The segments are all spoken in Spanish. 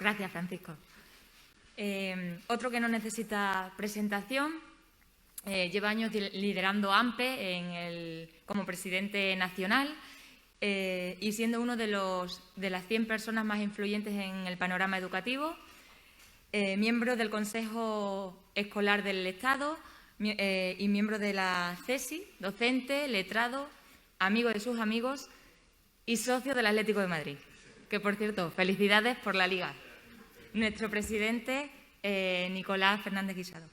Gracias, Francisco. Otro que no necesita presentación, lleva años liderando AMPE como presidente nacional y siendo uno de las 100 personas más influyentes en el panorama educativo, miembro del Consejo Escolar del Estado y miembro de la CESI, docente, letrado, amigo de sus amigos y socio del Atlético de Madrid. Que, por cierto, felicidades por la Liga. Nuestro presidente, Nicolás Fernández Guisado.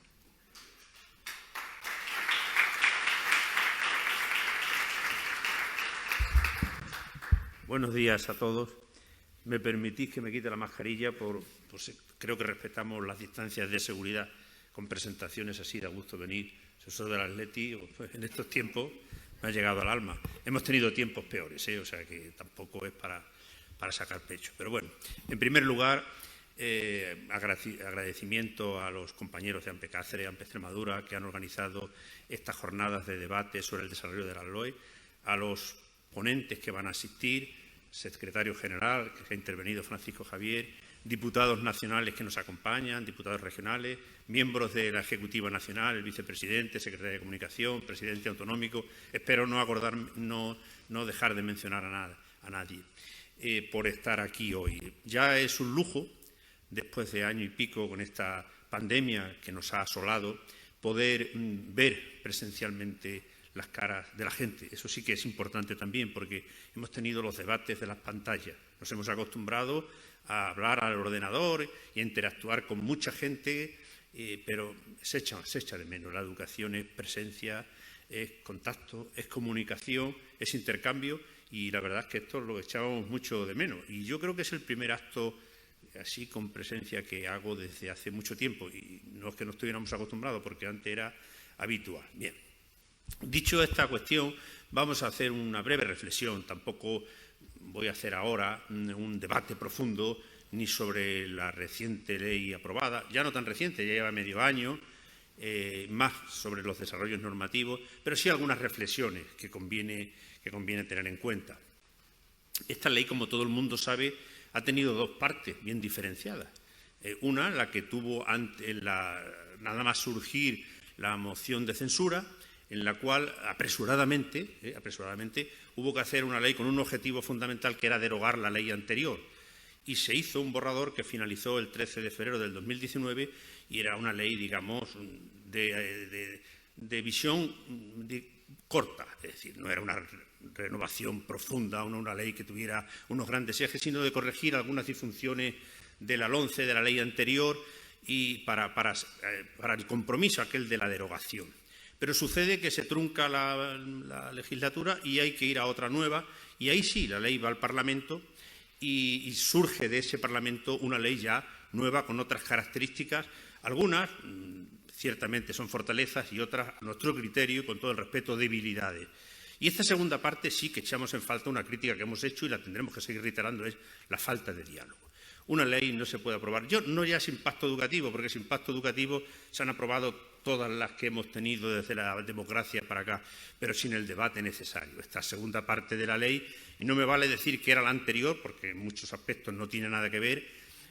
Buenos días a todos. Me permitís que me quite la mascarilla, pues creo que respetamos las distancias de seguridad con presentaciones así, da gusto venir. Soy del Atleti, pues en estos tiempos me ha llegado al alma. Hemos tenido tiempos peores, o sea que tampoco es para sacar pecho. Pero bueno, en primer lugar, agradecimiento a los compañeros de AMPE Cáceres, AMPE Extremadura, que han organizado estas jornadas de debate sobre el desarrollo de la LOE, a los ponentes que van a asistir, secretario general, que ha intervenido Francisco Javier, diputados nacionales que nos acompañan, diputados regionales, miembros de la Ejecutiva Nacional, el vicepresidente, secretario de Comunicación, presidente autonómico. Espero no dejar de mencionar a nadie por estar aquí hoy. Ya es un lujo, después de año y pico con esta pandemia que nos ha asolado, poder ver presencialmente las caras de la gente. Eso sí que es importante también, porque hemos tenido los debates de las pantallas. Nos hemos acostumbrado a hablar al ordenador y a interactuar con mucha gente, pero se echa de menos. La educación es presencia, es contacto, es comunicación, es intercambio, y la verdad es que esto lo echábamos mucho de menos. Y yo creo que es el primer acto así con presencia que hago desde hace mucho tiempo, y no es que no estuviéramos acostumbrados, porque antes era habitual. Bien. Dicho esta cuestión, vamos a hacer una breve reflexión. Tampoco voy a hacer ahora un debate profundo ni sobre la reciente ley aprobada, ya no tan reciente, ya lleva medio año, más sobre los desarrollos normativos, pero sí algunas reflexiones que conviene tener en cuenta. Esta ley, como todo el mundo sabe, ha tenido dos partes bien diferenciadas. Una, la que tuvo nada más surgir la moción de censura, en la cual apresuradamente hubo que hacer una ley con un objetivo fundamental, que era derogar la ley anterior. Y se hizo un borrador que finalizó el 13 de febrero del 2019 y era una ley, digamos, de visión corta. Es decir, no era una renovación profunda, una ley que tuviera unos grandes ejes, sino de corregir algunas disfunciones de la LONCE, de la ley anterior, y para el compromiso aquel de la derogación. Pero sucede que se trunca la legislatura y hay que ir a otra nueva, y ahí sí, la ley va al Parlamento y surge de ese Parlamento una ley ya nueva con otras características. Algunas ciertamente son fortalezas y otras, a nuestro criterio, con todo el respeto, debilidades. Y esta segunda parte sí que echamos en falta una crítica que hemos hecho y la tendremos que seguir reiterando, es la falta de diálogo. Una ley no se puede aprobar, no ya sin pacto educativo, porque sin pacto educativo se han aprobado todas las que hemos tenido desde la democracia para acá, pero sin el debate necesario. Esta segunda parte de la ley, y no me vale decir que era la anterior, porque en muchos aspectos no tiene nada que ver,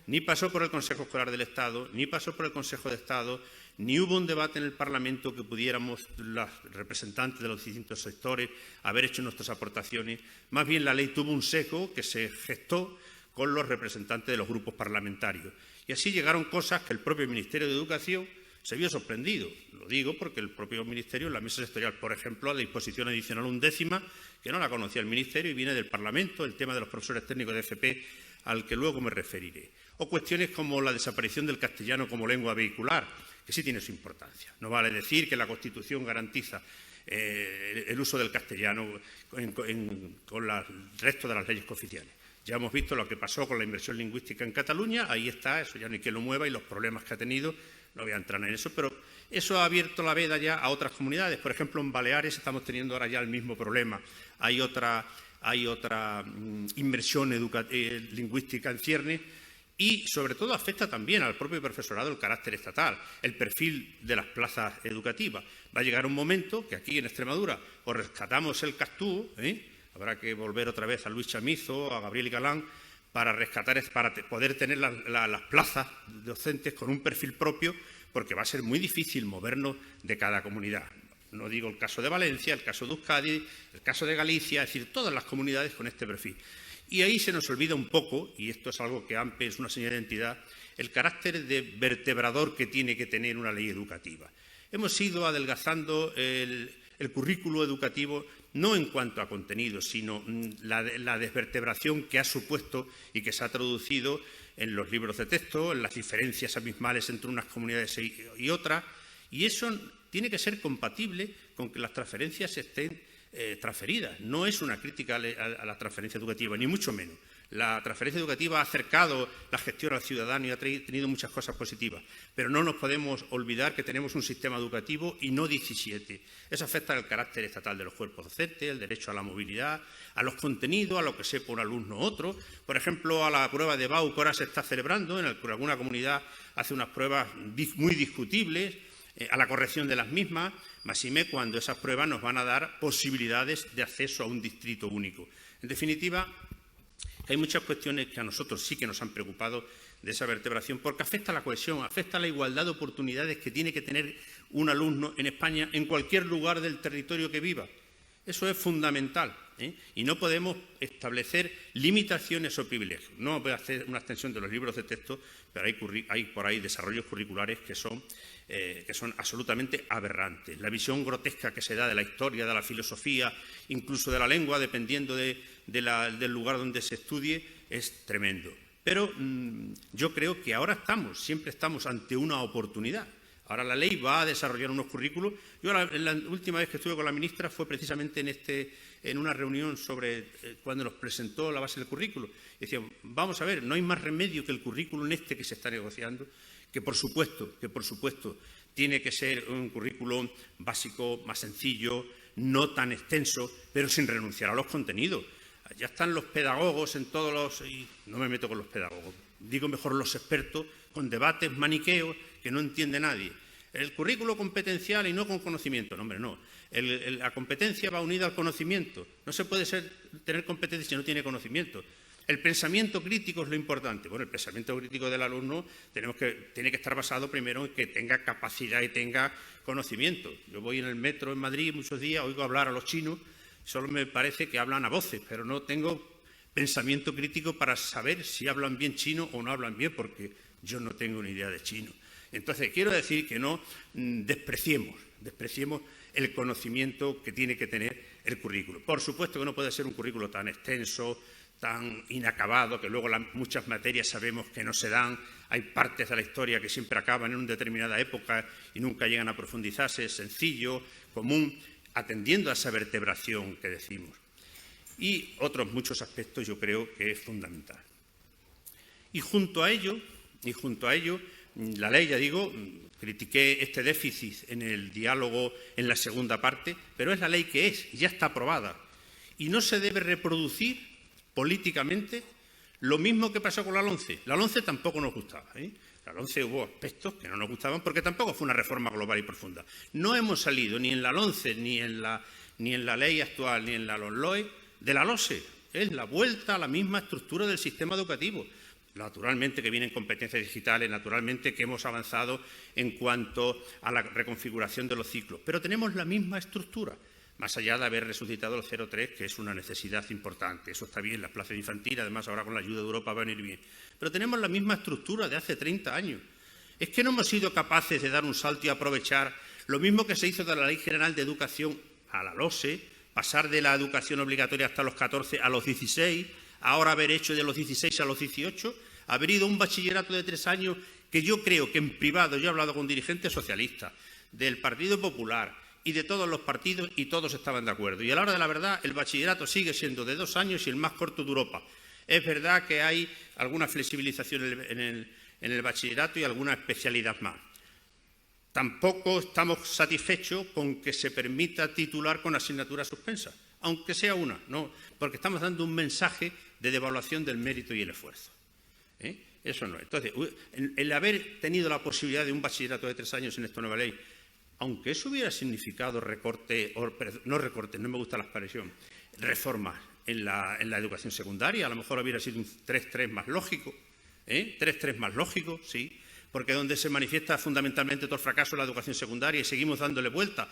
ni pasó por el Consejo Escolar del Estado, ni pasó por el Consejo de Estado, ni hubo un debate en el Parlamento que pudiéramos, los representantes de los distintos sectores, haber hecho nuestras aportaciones. Más bien la ley tuvo un seco que se gestó con los representantes de los grupos parlamentarios. Y así llegaron cosas que el propio Ministerio de Educación se vio sorprendido. Lo digo porque el propio Ministerio, en la mesa sectorial, por ejemplo, la disposición adicional 11ª, que no la conocía el Ministerio y viene del Parlamento, el tema de los profesores técnicos de FP, al que luego me referiré. O cuestiones como la desaparición del castellano como lengua vehicular, que sí tiene su importancia. No vale decir que la Constitución garantiza el uso del castellano con el resto de las leyes cooficiales. Ya hemos visto lo que pasó con la inversión lingüística en Cataluña, ahí está, eso ya no hay quien lo mueva y los problemas que ha tenido, no voy a entrar en eso, pero eso ha abierto la veda ya a otras comunidades. Por ejemplo, en Baleares estamos teniendo ahora ya el mismo problema. Hay otra inversión lingüística en ciernes y, sobre todo, afecta también al propio profesorado el carácter estatal, el perfil de las plazas educativas. Va a llegar un momento que aquí en Extremadura o rescatamos el Castú, habrá que volver otra vez a Luis Chamizo, a Gabriel y Galán, para rescatar, para poder tener las plazas docentes con un perfil propio, porque va a ser muy difícil movernos de cada comunidad. No digo el caso de Valencia, el caso de Euskadi, el caso de Galicia, es decir, todas las comunidades con este perfil. Y ahí se nos olvida un poco, y esto es algo que AMPE es una señal de identidad, el carácter de vertebrador que tiene que tener una ley educativa. Hemos ido adelgazando el currículo educativo, no en cuanto a contenido, sino la desvertebración que ha supuesto y que se ha traducido en los libros de texto, en las diferencias abismales entre unas comunidades y otras, y eso tiene que ser compatible con que las transferencias estén transferidas. No es una crítica a la transferencia educativa, ni mucho menos. La transferencia educativa ha acercado la gestión al ciudadano y ha tenido muchas cosas positivas, pero no nos podemos olvidar que tenemos un sistema educativo y no 17. Eso afecta al carácter estatal de los cuerpos docentes, el derecho a la movilidad, a los contenidos, a lo que sepa un alumno u otro. Por ejemplo, a la prueba de BAU que ahora se está celebrando, en la que alguna comunidad hace unas pruebas muy discutibles, a la corrección de las mismas, máxime cuando esas pruebas nos van a dar posibilidades de acceso a un distrito único. En definitiva, hay muchas cuestiones que a nosotros sí que nos han preocupado de esa vertebración, porque afecta a la cohesión, afecta a la igualdad de oportunidades que tiene que tener un alumno en España en cualquier lugar del territorio que viva. Eso es fundamental, y no podemos establecer limitaciones o privilegios. No voy a hacer una extensión de los libros de texto, pero hay por ahí desarrollos curriculares que son absolutamente aberrantes. La visión grotesca que se da de la historia, de la filosofía, incluso de la lengua, dependiendo del lugar donde se estudie, es tremendo. Pero yo creo que ahora siempre estamos ante una oportunidad. Ahora la ley va a desarrollar unos currículos. Yo la última vez que estuve con la ministra fue precisamente en una reunión sobre cuando nos presentó la base del currículo. Y decía, vamos a ver, no hay más remedio que el currículum que se está negociando, que por supuesto tiene que ser un currículum básico, más sencillo, no tan extenso, pero sin renunciar a los contenidos. Ya están los pedagogos en todos los... y no me meto con los pedagogos, digo mejor los expertos, con debates maniqueos que no entiende nadie. El currículo competencial y no con conocimiento. No, hombre, no. La competencia va unida al conocimiento. No se puede tener competencia si no tiene conocimiento. El pensamiento crítico es lo importante. Bueno, el pensamiento crítico del alumno tiene que estar basado primero en que tenga capacidad y tenga conocimiento. Yo voy en el metro en Madrid muchos días, oigo hablar a los chinos, solo me parece que hablan a voces, pero no tengo pensamiento crítico para saber si hablan bien chino o no hablan bien, porque yo no tengo ni idea de chino. Entonces, quiero decir que no despreciemos el conocimiento que tiene que tener el currículo. Por supuesto que no puede ser un currículo tan extenso, tan inacabado, que luego muchas materias sabemos que no se dan. Hay partes de la historia que siempre acaban en una determinada época y nunca llegan a profundizarse. Sencillo, común, atendiendo a esa vertebración que decimos. Y otros muchos aspectos yo creo que es fundamental. Y junto a ello, la ley, ya digo, critiqué este déficit en el diálogo en la segunda parte, pero es la ley que es, ya está aprobada. Y no se debe reproducir políticamente lo mismo que pasó con la LOMCE. La LOMCE tampoco nos gustaba. La LOMCE hubo aspectos que no nos gustaban porque tampoco fue una reforma global y profunda. No hemos salido ni en la LOMCE, ni en la ley actual, ni en la LOMLOE, de la LOSE. Es la vuelta a la misma estructura del sistema educativo. Naturalmente que vienen competencias digitales, naturalmente que hemos avanzado en cuanto a la reconfiguración de los ciclos, pero tenemos la misma estructura, más allá de haber resucitado el 0,3, que es una necesidad importante. Eso está bien, las plazas infantiles, además ahora con la ayuda de Europa va a venir bien. Pero tenemos la misma estructura de hace 30 años. Es que no hemos sido capaces de dar un salto y aprovechar lo mismo que se hizo de la Ley General de Educación a la LOSE, pasar de la educación obligatoria hasta los 14 a los 16, ahora haber hecho de los 16 a los 18, haber ido a un bachillerato de 3 años que yo creo que en privado, yo he hablado con dirigentes socialistas, del Partido Popular y de todos los partidos y todos estaban de acuerdo. Y a la hora de la verdad, el bachillerato sigue siendo de 2 años y el más corto de Europa. Es verdad que hay alguna flexibilización en el bachillerato y alguna especialidad más. Tampoco estamos satisfechos con que se permita titular con asignaturas suspensas, aunque sea una, no, porque estamos dando un mensaje de devaluación del mérito y el esfuerzo. Eso no. Entonces, el haber tenido la posibilidad de un bachillerato de 3 años en esta nueva ley, aunque eso hubiera significado reformas en la educación secundaria. A lo mejor hubiera sido un 3-3 más lógico, 3-3 más lógico, sí, porque donde se manifiesta fundamentalmente todo el fracaso en la educación secundaria y seguimos dándole vuelta,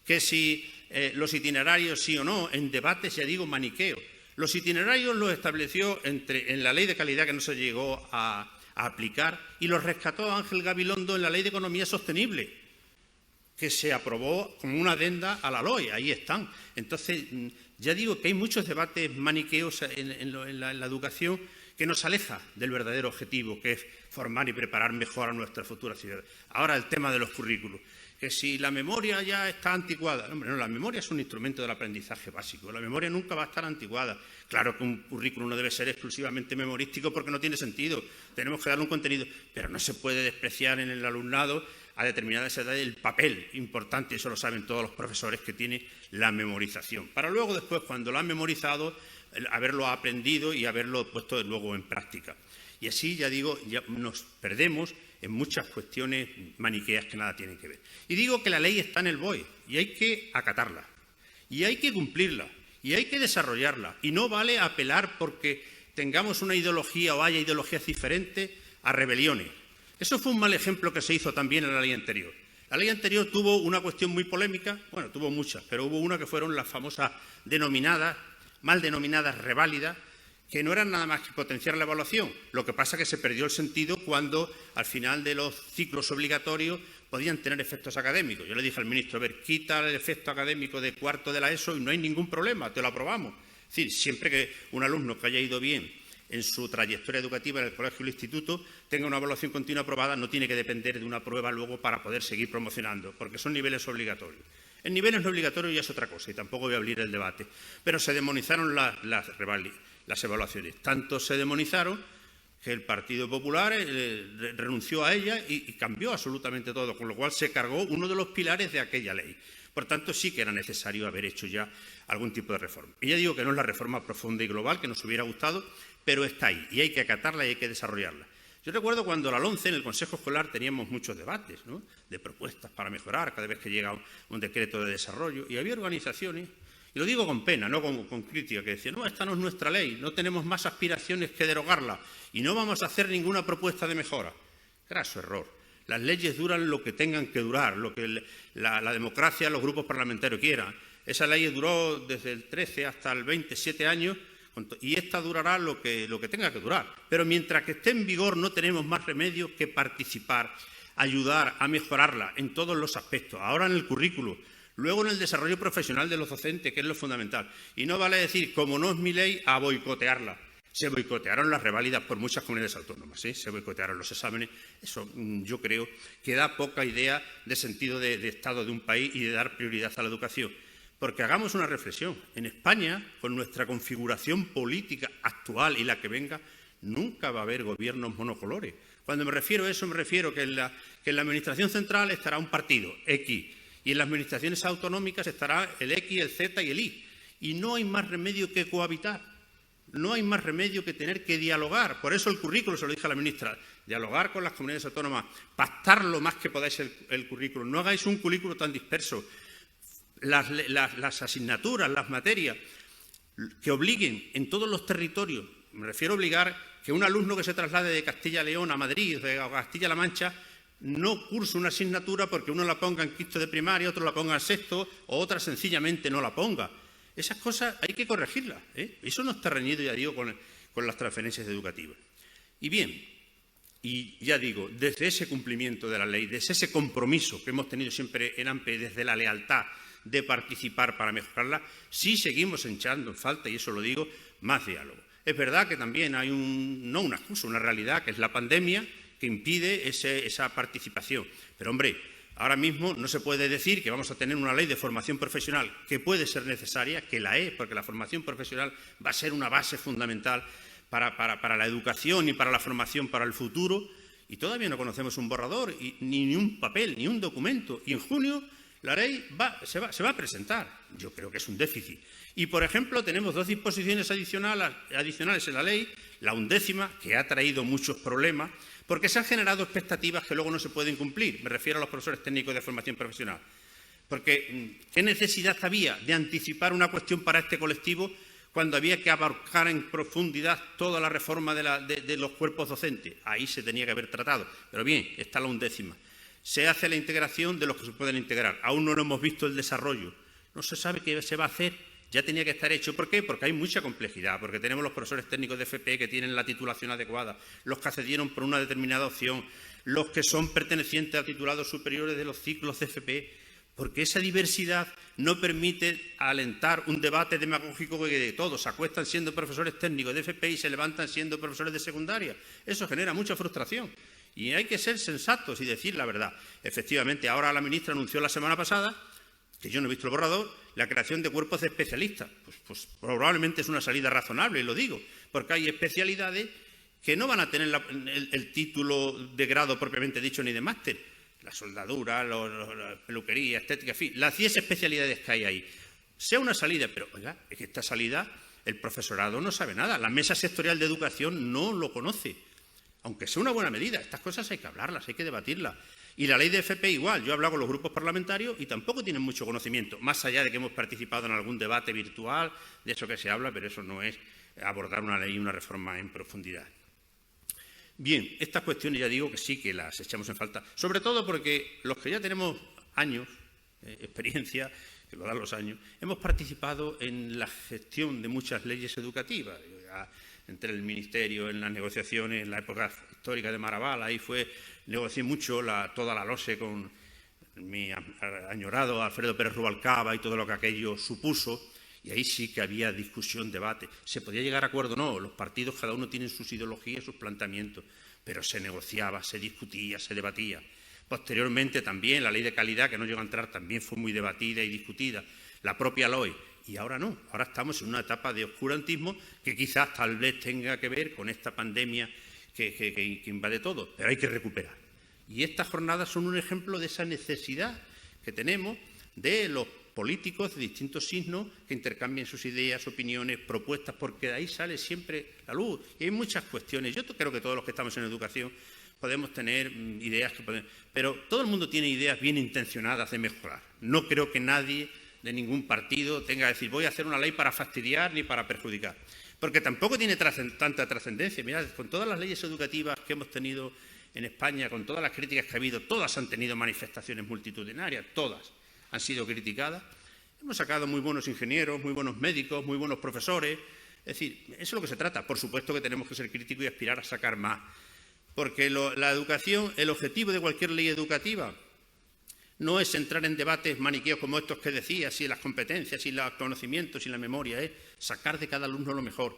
que si los itinerarios sí o no, en debates, ya digo, maniqueo. Los itinerarios los estableció en la Ley de Calidad, que no se llegó a aplicar, y los rescató Ángel Gabilondo en la Ley de Economía Sostenible, que se aprobó como una adenda a la LOE. Ahí están. Entonces, ya digo que hay muchos debates maniqueos en la educación que nos aleja del verdadero objetivo, que es formar y preparar mejor a nuestra futura ciudad. Ahora el tema de los currículos, que si la memoria ya está anticuada. Hombre, no, la memoria es un instrumento del aprendizaje básico. La memoria nunca va a estar anticuada. Claro que un currículum no debe ser exclusivamente memorístico porque no tiene sentido. Tenemos que darle un contenido, pero no se puede despreciar en el alumnado a determinadas edades el papel importante, eso lo saben todos los profesores, que tiene la memorización. Para luego después, cuando lo han memorizado, haberlo aprendido y haberlo puesto luego en práctica. Y así, ya digo, ya nos perdemos en muchas cuestiones maniqueas que nada tienen que ver. Y digo que la ley está en el BOE y hay que acatarla, y hay que cumplirla, y hay que desarrollarla. Y no vale apelar porque tengamos una ideología o haya ideologías diferentes a rebeliones. Eso fue un mal ejemplo que se hizo también en la ley anterior. La ley anterior tuvo una cuestión muy polémica, bueno, tuvo muchas, pero hubo una que fueron las famosas mal denominadas reválidas, que no eran nada más que potenciar la evaluación. Lo que pasa es que se perdió el sentido cuando al final de los ciclos obligatorios podían tener efectos académicos. Yo le dije al ministro, a ver, quita el efecto académico de cuarto de la ESO y no hay ningún problema, te lo aprobamos. Es decir, siempre que un alumno que haya ido bien en su trayectoria educativa en el colegio o el instituto tenga una evaluación continua aprobada, no tiene que depender de una prueba luego para poder seguir promocionando, porque son niveles obligatorios. En niveles no obligatorios ya es otra cosa y tampoco voy a abrir el debate, pero se demonizaron las evaluaciones. Tanto se demonizaron que el Partido Popular renunció a ellas y cambió absolutamente todo, con lo cual se cargó uno de los pilares de aquella ley. Por tanto, sí que era necesario haber hecho ya algún tipo de reforma. Y ya digo que no es la reforma profunda y global que nos hubiera gustado, pero está ahí y hay que acatarla y hay que desarrollarla. Yo recuerdo cuando la LOMCE en el Consejo Escolar teníamos muchos debates, ¿no?, de propuestas para mejorar cada vez que llega un decreto de desarrollo, y había organizaciones, y lo digo con pena, no con crítica, que decían, no, esta no es nuestra ley, no tenemos más aspiraciones que derogarla y no vamos a hacer ninguna propuesta de mejora. Graso error. Las leyes duran lo que tengan que durar, lo que la democracia, los grupos parlamentarios quieran. Esa ley duró desde el 13 hasta el 27 años, y esta durará lo que tenga que durar. Pero mientras que esté en vigor no tenemos más remedio que participar, ayudar a mejorarla en todos los aspectos. Ahora en el currículo, luego en el desarrollo profesional de los docentes, que es lo fundamental. Y no vale decir, como no es mi ley, a boicotearla. Se boicotearon las reválidas por muchas comunidades autónomas, se boicotearon los exámenes. Eso yo creo que da poca idea de sentido de Estado de un país y de dar prioridad a la educación. Porque hagamos una reflexión. En España, con nuestra configuración política actual y la que venga, nunca va a haber gobiernos monocolores. Cuando me refiero a eso, me refiero que en la Administración central estará un partido, X, y en las administraciones autonómicas estará el X, el Z y el Y. Y no hay más remedio que cohabitar. No hay más remedio que tener que dialogar. Por eso el currículo, se lo dije a la ministra, dialogar con las comunidades autónomas, pactar lo más que podáis el currículo. No hagáis un currículo tan disperso. Las asignaturas, las materias que obliguen en todos los territorios, me refiero a obligar que un alumno que se traslade de Castilla y León a Madrid, de Castilla-La Mancha, no curse una asignatura porque uno la ponga en quinto de primaria, otro la ponga en sexto, o otra sencillamente no la ponga. Esas cosas hay que corregirlas, Eso no está reñido, ya digo, con las transferencias educativas. Y bien, y ya digo, desde ese cumplimiento de la ley, desde ese compromiso que hemos tenido siempre en AMPE, desde la lealtad de participar para mejorarla, sí seguimos echando en falta, y eso lo digo, más diálogo. Es verdad que también hay no una excusa, una realidad, que es la pandemia, que impide esa participación. Pero, hombre, ahora mismo no se puede decir que vamos a tener una ley de formación profesional, que puede ser necesaria, que la es, porque la formación profesional va a ser una base fundamental para la educación y para la formación para el futuro, y todavía no conocemos un borrador, ni un papel, ni un documento. Y en junio la ley se va a presentar. Yo creo que es un déficit. Y, por ejemplo, tenemos dos disposiciones adicionales en la ley, la 11ª, que ha traído muchos problemas, porque se han generado expectativas que luego no se pueden cumplir. Me refiero a los profesores técnicos de formación profesional. Porque, ¿qué necesidad había de anticipar una cuestión para este colectivo cuando había que abarcar en profundidad toda la reforma de los cuerpos docentes. Ahí se tenía que haber tratado. Pero bien, está la 11ª. Se hace la integración de los que se pueden integrar. Aún no hemos visto el desarrollo. No se sabe qué se va a hacer. Ya tenía que estar hecho. ¿Por qué? Porque hay mucha complejidad, porque tenemos los profesores técnicos de FP que tienen la titulación adecuada, los que accedieron por una determinada opción, los que son pertenecientes a titulados superiores de los ciclos de FP, porque esa diversidad no permite alentar un debate demagógico que todos se acuestan siendo profesores técnicos de FP y se levantan siendo profesores de secundaria. Eso genera mucha frustración. Y hay que ser sensatos y decir la verdad. Efectivamente, ahora la ministra anunció la semana pasada, que yo no he visto el borrador, la creación de cuerpos de especialistas. Pues probablemente es una salida razonable, y lo digo, porque hay especialidades que no van a tener el título de grado propiamente dicho ni de máster. La soldadura, la peluquería, estética, en fin, las 10 especialidades que hay ahí. Sea una salida, pero oiga, es que esta salida el profesorado no sabe nada. La mesa sectorial de educación no lo conoce. Aunque sea una buena medida, estas cosas hay que hablarlas, hay que debatirlas. Y la ley de FP igual, yo he hablado con los grupos parlamentarios y tampoco tienen mucho conocimiento, más allá de que hemos participado en algún debate virtual, de eso que se habla, pero eso no es abordar una ley y una reforma en profundidad. Bien, estas cuestiones ya digo que sí que las echamos en falta, sobre todo porque los que ya tenemos años, experiencia, que lo dan los años, hemos participado en la gestión de muchas leyes educativas. Entre el Ministerio, en las negociaciones, en la época histórica de Maraval, ahí negocié mucho toda la LOSE con mi añorado Alfredo Pérez Rubalcaba y todo lo que aquello supuso, y ahí sí que había discusión, debate. Se podía llegar a acuerdo, no, los partidos cada uno tienen sus ideologías, sus planteamientos, pero se negociaba, se discutía, se debatía. Posteriormente también la ley de calidad, que no llegó a entrar, también fue muy debatida y discutida, la propia LOE. Y ahora no, ahora estamos en una etapa de oscurantismo que quizás tal vez tenga que ver con esta pandemia que invade todo, pero hay que recuperar. Y estas jornadas son un ejemplo de esa necesidad que tenemos de los políticos de distintos signos que intercambien sus ideas, opiniones, propuestas, porque de ahí sale siempre la luz. Y hay muchas cuestiones. Yo creo que todos los que estamos en educación podemos tener ideas, pero todo el mundo tiene ideas bien intencionadas de mejorar. No creo que nadie de ningún partido tenga que decir voy a hacer una ley para fastidiar ni para perjudicar, porque tampoco tiene tanta trascendencia. Mirad, con todas las leyes educativas que hemos tenido en España, con todas las críticas que ha habido, todas han tenido manifestaciones multitudinarias, todas han sido criticadas. Hemos sacado muy buenos ingenieros, muy buenos médicos, muy buenos profesores. Es decir, eso es lo que se trata. Por supuesto que tenemos que ser críticos y aspirar a sacar más, porque la educación, el objetivo de cualquier ley educativa no es entrar en debates maniqueos como estos que decía, si las competencias, si los conocimientos, si la memoria, es sacar de cada alumno lo mejor,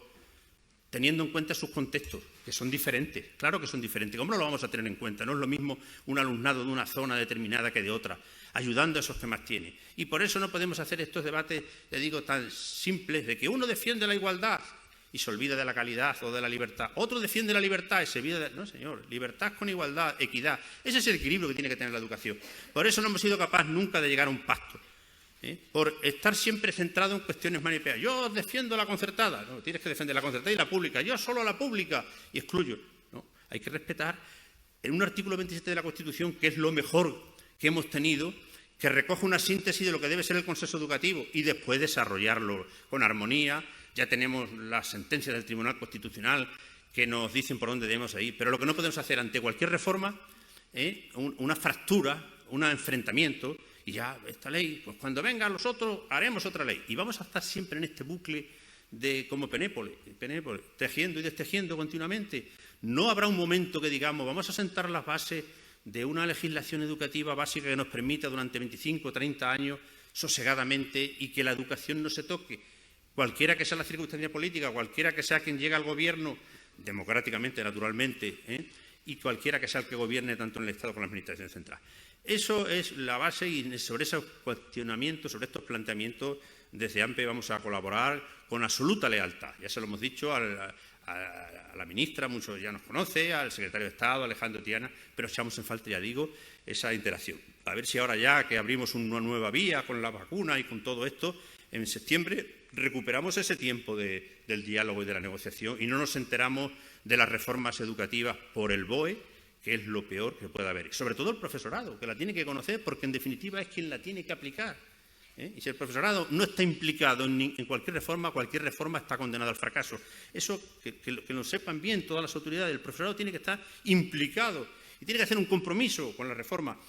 teniendo en cuenta sus contextos, que son diferentes. Claro que son diferentes. ¿Cómo no lo vamos a tener en cuenta? No es lo mismo un alumnado de una zona determinada que de otra, ayudando a esos que más tienen. Y por eso no podemos hacer estos debates, le digo, tan simples, de que uno defiende la igualdad y se olvida de la calidad o de la libertad. Otro defiende la libertad y se olvida de... No, señor, libertad con igualdad, equidad. Ese es el equilibrio que tiene que tener la educación. Por eso no hemos sido capaces nunca de llegar a un pacto. Por estar siempre centrado en cuestiones manipeadas. Yo defiendo la concertada. No, tienes que defender la concertada y la pública. Yo solo la pública y excluyo. No, hay que respetar en un artículo 27 de la Constitución, que es lo mejor que hemos tenido, que recoge una síntesis de lo que debe ser el consenso educativo y después desarrollarlo con armonía. Ya tenemos las sentencias del Tribunal Constitucional que nos dicen por dónde debemos ir. Pero lo que no podemos hacer ante cualquier reforma es una fractura, un enfrentamiento, y ya esta ley, pues cuando vengan los otros haremos otra ley. Y vamos a estar siempre en este bucle de como Penépolis, tejiendo y destejiendo continuamente. No habrá un momento que digamos vamos a sentar las bases de una legislación educativa básica que nos permita durante 25 o 30 años sosegadamente y que la educación no se toque. Cualquiera que sea la circunstancia política, cualquiera que sea quien llegue al gobierno, democráticamente, naturalmente, y cualquiera que sea el que gobierne tanto en el Estado como en la Administración central. Eso es la base y sobre esos cuestionamientos, sobre estos planteamientos, desde AMPE vamos a colaborar con absoluta lealtad. Ya se lo hemos dicho a la ministra, muchos ya nos conoce, al secretario de Estado, Alejandro Tiana, pero echamos en falta, ya digo, esa interacción. A ver si ahora ya que abrimos una nueva vía con la vacuna y con todo esto, en septiembre recuperamos ese tiempo del diálogo y de la negociación y no nos enteramos de las reformas educativas por el BOE, que es lo peor que puede haber. Y sobre todo el profesorado, que la tiene que conocer porque en definitiva es quien la tiene que aplicar. Y si el profesorado no está implicado en cualquier reforma está condenada al fracaso. Eso que lo sepan bien todas las autoridades. El profesorado tiene que estar implicado y tiene que hacer un compromiso con la reforma,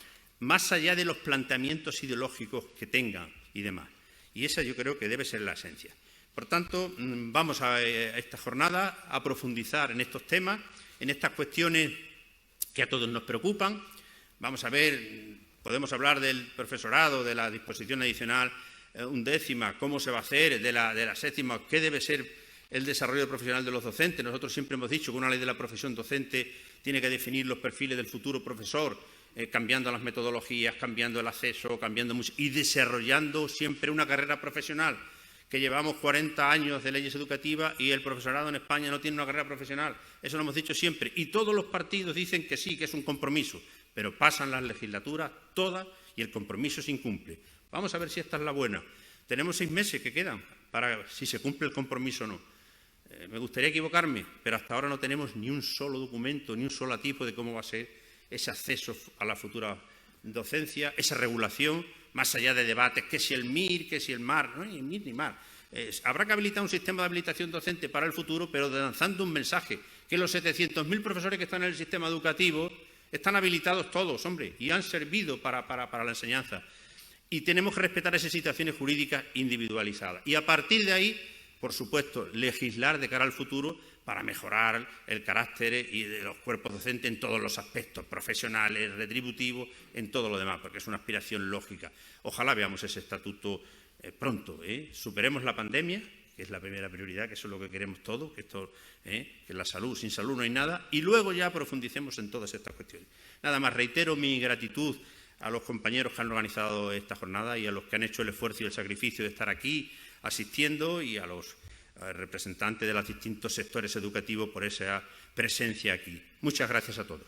más allá de los planteamientos ideológicos que tengan y demás. Y esa yo creo que debe ser la esencia. Por tanto, vamos a esta jornada a profundizar en estos temas, en estas cuestiones que a todos nos preocupan. Vamos a ver, podemos hablar del profesorado, de la disposición adicional 11ª, cómo se va a hacer, de la 7ª, qué debe ser el desarrollo profesional de los docentes. Nosotros siempre hemos dicho que una ley de la profesión docente tiene que definir los perfiles del futuro profesor, cambiando las metodologías, cambiando el acceso, cambiando mucho, y desarrollando siempre una carrera profesional, que llevamos 40 años de leyes educativas y el profesorado en España no tiene una carrera profesional. Eso lo hemos dicho siempre. Y todos los partidos dicen que sí, que es un compromiso, pero pasan las legislaturas todas y el compromiso se incumple. Vamos a ver si esta es la buena. Tenemos 6 meses que quedan para si se cumple el compromiso o no. Me gustaría equivocarme, pero hasta ahora no tenemos ni un solo documento, ni un solo tipo de cómo va a ser ese acceso a la futura docencia, esa regulación, más allá de debates, que si el MIR, que si el MAR, no hay ni MIR ni MAR. Habrá que habilitar un sistema de habilitación docente para el futuro, pero lanzando un mensaje, que los 700.000 profesores que están en el sistema educativo están habilitados todos, hombre, y han servido para la enseñanza. Y tenemos que respetar esas situaciones jurídicas individualizadas. Y a partir de ahí, por supuesto, legislar de cara al futuro para mejorar el carácter y de los cuerpos docentes en todos los aspectos, profesionales, retributivos, en todo lo demás, porque es una aspiración lógica. Ojalá veamos ese estatuto pronto. Superemos la pandemia, que es la primera prioridad, que eso es lo que queremos todos, que la salud, sin salud no hay nada, y luego ya profundicemos en todas estas cuestiones. Nada más, reitero mi gratitud a los compañeros que han organizado esta jornada y a los que han hecho el esfuerzo y el sacrificio de estar aquí asistiendo, y a los representantes de los distintos sectores educativos por esa presencia aquí. Muchas gracias a todos.